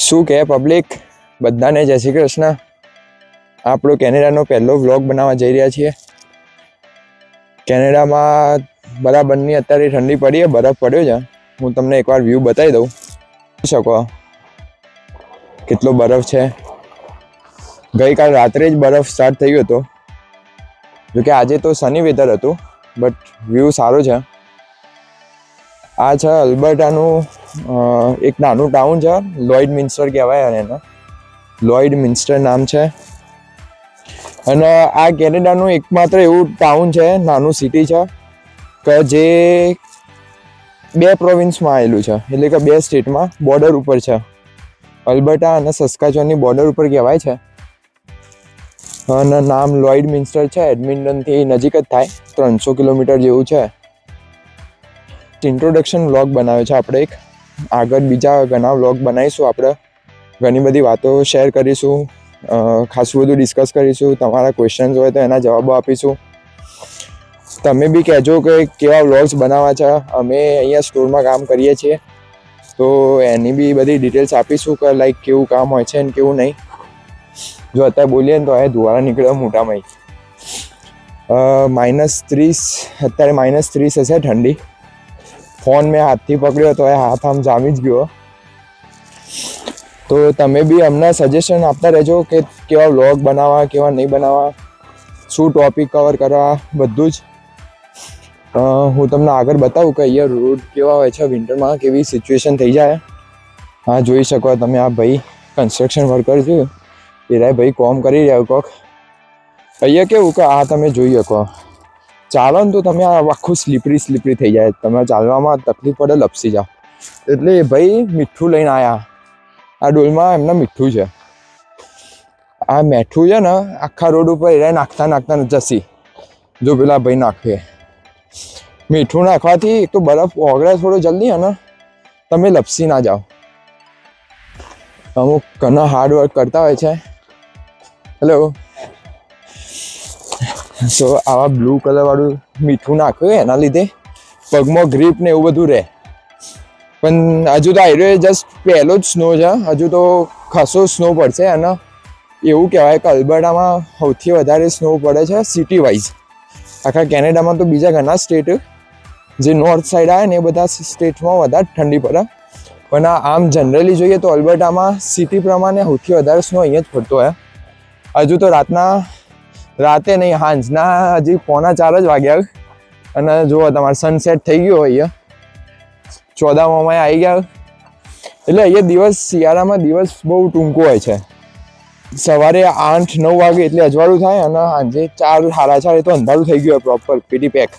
શું કહે પબ્લિક, બધાને જય શ્રી કૃષ્ણ. આપણો કેનેડાનો પહેલો વ્લોગ બનાવવા જઈ રહ્યા છીએ. કેનેડામાં બરાબરની અત્યારે ઠંડી પડી છે, બરફ પડ્યો છે. હું તમને એકવાર વ્યૂ બતાવી દઉં. જોઈ શકો કેટલો બરફ છે. ગઈકાલ રાત્રે જ બરફ સ્ટાર્ટ થયો હતો. જોકે આજે તો સની વેધર હતું, બટ વ્યૂ સારો છે. આ છે અલ્બર્ટાનું એક નાનું ટાઉન છે, લોઈડમિન્સ્ટર કહેવાય એને. લોઈડમિન્સ્ટર નામ છે. અને આ કેનેડાનું એકમાત્ર એવું ટાઉન છે, નાનું સિટી છે કે જે 2 પ્રોવિન્સમાં આવેલું છે, એટલે કે 2 સ્ટેટમાં બોર્ડર ઉપર છે. અલ્બર્ટા અને સસ્કાચેવનની બોર્ડર ઉપર કહેવાય છે. અને નામ લોઈડમિન્સ્ટર છે. એડમિન્ટનથી નજીક જ થાય, 300 કિલોમીટર જેવું છે. ઇન્ટ્રોડક્શન વ્લોગ બનાવ્યો છે આપણે. એક આગળ બીજા ઘણા વ્લોગ બનાવીશું આપણે. ઘણી બધી વાતો શેર કરીશું, ખાસું બધું ડિસ્કસ કરીશું. તમારા ક્વેશ્ચન્સ હોય તો એના જવાબો આપીશું. તમે બી કહેજો કે કેવા વ્લોગ્સ બનાવવા છે. અમે અહીંયા સ્ટોરમાં કામ કરીએ છીએ, તો એની બી બધી ડિટેલ્સ આપીશું કે લાઈક કેવું કામ હોય છે ને કેવું નહીં. જો અત્યારે બોલીએ ને તો એ ધુવાળા નીકળે મોટામાં. -30 અત્યારે -30 હશે ઠંડી. ફોન મેં હાથથી પકડ્યો તો એ હાથ આમ જામી જ ગયો. તો તમે બી અમને સજેશન આપતા રહેજો કે કેવા વ્લોગ બનાવવા, કેવા નહીં બનાવવા, શું ટોપિક કવર કરવા, બધું જ. હું તમને આગળ બતાવું કે અહીંયા રોડ કેવા હોય છે વિન્ટરમાં, કેવી સિચ્યુએશન થઈ જાય. હા, જોઈ શકો તમે. આ ભાઈ કન્સ્ટ્રક્શન વર્કર છે, એ ભાઈ કોમ કરી રહ્યા કોક. અહીંયા કેવું કે આ તમે જોઈ શકો, ચાલો ને તો તમે આ આખું સ્લીપરી થઈ જાય. તમે ચાલવામાં તકલીફ પડે, લપસી જાઓ. એટલે એ ભાઈ મીઠું લઈને આવ્યા. આ ડોલમાં એમને મીઠું છે. આ મીઠું છે ને આખા રોડ ઉપર એ નાખતા જસી. જો પેલા ભાઈ નાખે મીઠું નાખવાથી એક તો બરફ ઓગળે થોડો જલ્દી, અને તમે લપસી ના જાઓ. અમુક ઘણા હાર્ડ વર્ક કરતા હોય છે. હેલો. સો આવા બ્લુ કલર વાળું મીઠું નાખ્યું એના લીધે પગમાં ગ્રીપ ને એવું બધું રહે. પણ હજુ તો આયરો જસ્ટ પહેલો જ સ્નો છે. હજુ તો ખાસો સ્નો પડશે. અને એવું કહેવાય કે અલ્બર્ટામાં સૌથી વધારે સ્નો પડે છે સિટી વાઇઝ. આખા કેનેડામાં તો બીજા ઘણા સ્ટેટ જે નોર્થ સાઈડ આવે ને એ બધા સ્ટેટમાં વધારે ઠંડી પડે. પણ આમ જનરલી જોઈએ તો અલ્બર્ટામાં સિટી પ્રમાણે સૌથી વધારે સ્નો અહીંયા જ પડતો હોય. હજુ તો રાતે નહીં, સાંજના હજી 3:45 જ વાગ્યા. અને જુઓ તમારે સનસેટ થઈ ગયો અહીંયા. 14માં આવી ગયા. એટલે અહીંયા દિવસ, શિયાળામાં દિવસ બહુ ટૂંકો હોય છે. સવારે 8-9 વાગે એટલે અજવાળું થાય, અને સાંજે 4-4:30 તો અંધારું થઈ ગયું હોય પ્રોપર પીટી પેક.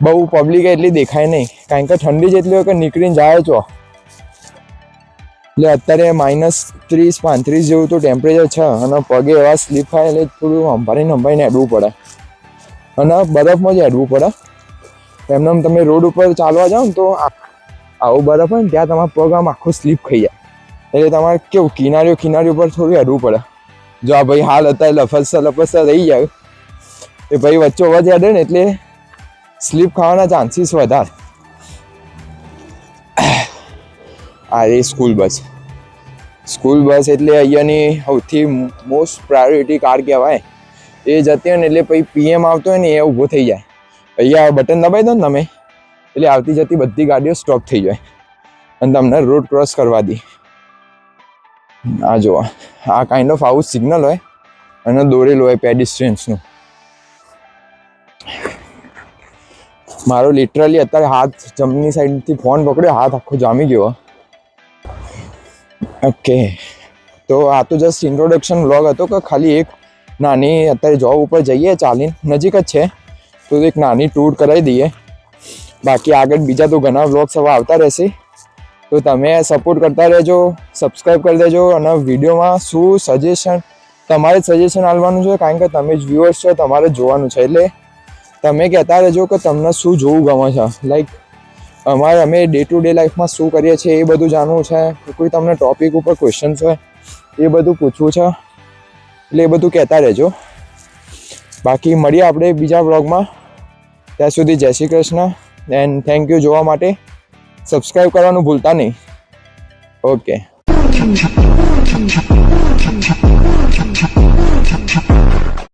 બહુ પબ્લિક એટલી દેખાય નહીં, કારણ કે ઠંડી જ એટલી હોય કે નીકળીને જાય છો. એટલે અત્યારે -30-35 જેવું તો ટેમ્પરેચર છે. અને પગે એવા સ્લીપ થાય એટલે થોડું સંભાળીને હેડવું પડે. અને બરફમાં જ હેડવું પડે. એમને તમે રોડ ઉપર ચાલવા જાઓ ને તો આવું બરફ હોય ને ત્યાં તમારા પગ આમ આખું સ્લીપ ખાઈ જાય. એટલે તમારે કેવું કિનારીઓ પર થોડું હેડવું પડે. જો આ ભાઈ હાલ અત્યારે લપસતા રહી જાય, એ ભાઈ વચ્ચોવચ્ચ હેડે ને એટલે સ્લીપ ખાવાના ચાન્સીસ વધારે. આ એ સ્કૂલ બસ એટલે અહીંયાની સૌથી મોસ્ટ પ્રાયોરિટી કાર કહેવાય. એ જતી હોય ને એટલે પછી PM આવતો હોય ને એ ઊભો થઈ જાય. અહીંયા બટન દબાવી દો ને તમે, એટલે આવતી જતી બધી ગાડીઓ સ્ટોપ થઈ જાય અને તમને રોડ ક્રોસ કરવા દે. આ જુઓ, આ કાઇન્ડ ઓફ આવું સિગ્નલ હોય અને દોરેલું હોય પેડિસ્ટ્રિયન્સનું. મારો લિટરલી અત્યારે હાથ જમણી સાઈડથી ફોન પકડ્યો, હાથ આખો જામી ગયો. ઓકે, તો આ તો જસ્ટ ઇન્ટ્રોડક્શન વ્લોગ હતો કે ખાલી એક નાની, અત્યારે જોબ ઉપર જઈએ ચાલીને, નજીક જ છે, તો એક નાની ટૂર કરાવી દઈએ. બાકી આગળ બીજા તો ઘણા વ્લોગ્સ હવે આવતા રહેશે. તો તમે સપોર્ટ કરતા રહેજો, સબસ્ક્રાઈબ કરી દેજો. અને વિડીયોમાં શું સજેશન, તમારે જ સજેશન આપવાનું છે, કારણ કે તમે જ વ્યુઅર્સ છો, તમારે જ જોવાનું છે. એટલે તમે કહેતા રહેજો કે તમને શું જોવું ગમે છે. લાઈક અમે ડે ટુ ડે લાઈફમાં શું કરીએ છીએ એ બધું જાણવું છે. કોઈ તમને ટોપિક ઉપર ક્વેશ્ચન્સ હોય એ બધું પૂછવું છે, એટલે એ બધું કહેતા રહેજો. બાકી મળીએ આપણે બીજા વ્લોગમાં. ત્યાં સુધી જય Shri Krishna and thank you જોવા માટે. સબસ્ક્રાઈબ કરવાનું ભૂલતા નહીં. ઓકે.